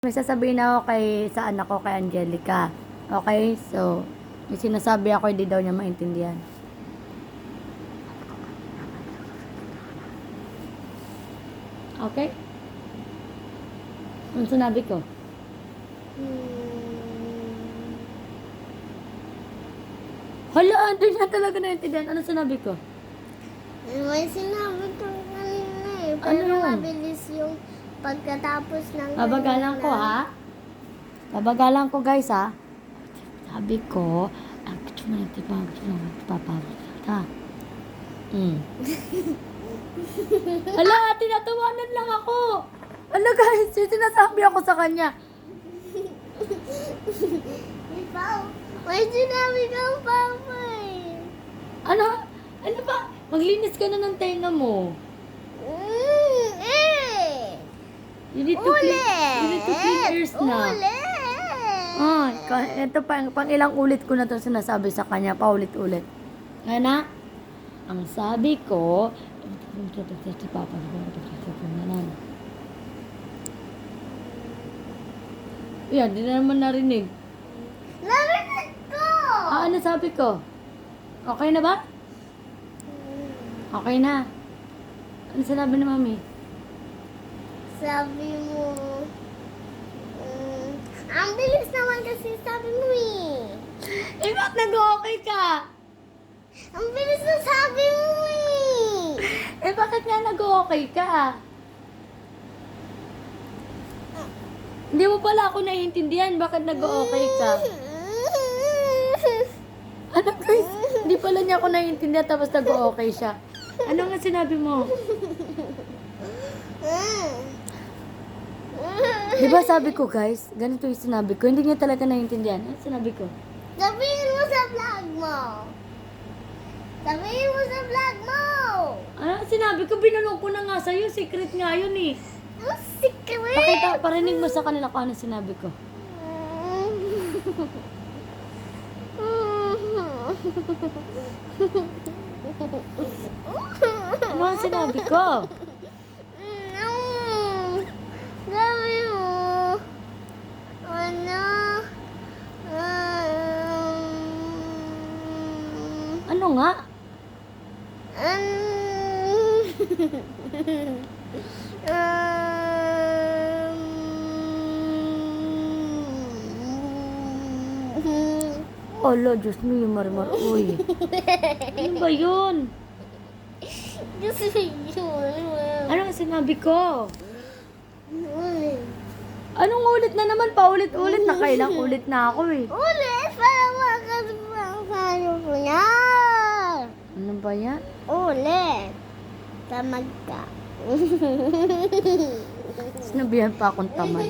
May sasabihin ako sa anak ko, kay Angelica. Okay? So, may sinasabi ako, hindi daw niya maintindihan. Okay? Ano sinabi ko? Hala, hindi niya talaga naintindihan. Ano sinabi ko? May sinabi ko kanina eh. Ano Pero yun? mabilis yung pagkatapos ng Babagalan ko, ha? Babagalan ko, guys, ha? Sabi ko, ang gusto mo natin ha? Hala, tinatawanan lang ako. Ano, guys? Yung sinasabi ako sa kanya. Ikaw, may sinabi kang papa eh. Ano? Ano ba? Maglinis ka na ng tenga mo. You need to clean ears na. Ito pang ilang ulit ko na ito sinasabi sa kanya, paulit-ulit. Nga ang sabi ko, yan, di na naman narinig. Narinig ko! Ano sabi ko? Okay na ba? Okay na. Ano sinabi ni mami? Sabi mo, ang bilis naman kasi sabi mo eh. Ba't nag-okay ka? Ang bilis na sabi mo eh. Bakit nga nag-okay ka? Hindi mo pala ako naiintindihan. Bakit nag-okay ka? Ano guys? Hindi pala niya ako naiintindihan tapos nag-okay siya. Ano nga sinabi mo? Di ba sabi ko guys, ganito yung sinabi ko. Hindi niya talaga naiintindihan. Ano sinabi ko? Sabihin mo sa vlog mo. Sabihin mo sa vlog mo. Ano sinabi ko? Binulong ko na nga sa'yo. Secret nga yun eh. Ang secret. Pakita, parinig mo sa kanila kung ano sinabi ko. Ano ang sinabi ko? Sabi mo, ano, Ano nga? Olo, Diyos mo yung marmar. Uy. Ano ba yun? Ano ang sinabi ko? Anong ulit na naman? Paulit-ulit. Nakailang ulit na ako eh. Ulit, para makasama ko na. Ano ba yan? Ulit. Tamad ka. Sinabihan pa akong tamad.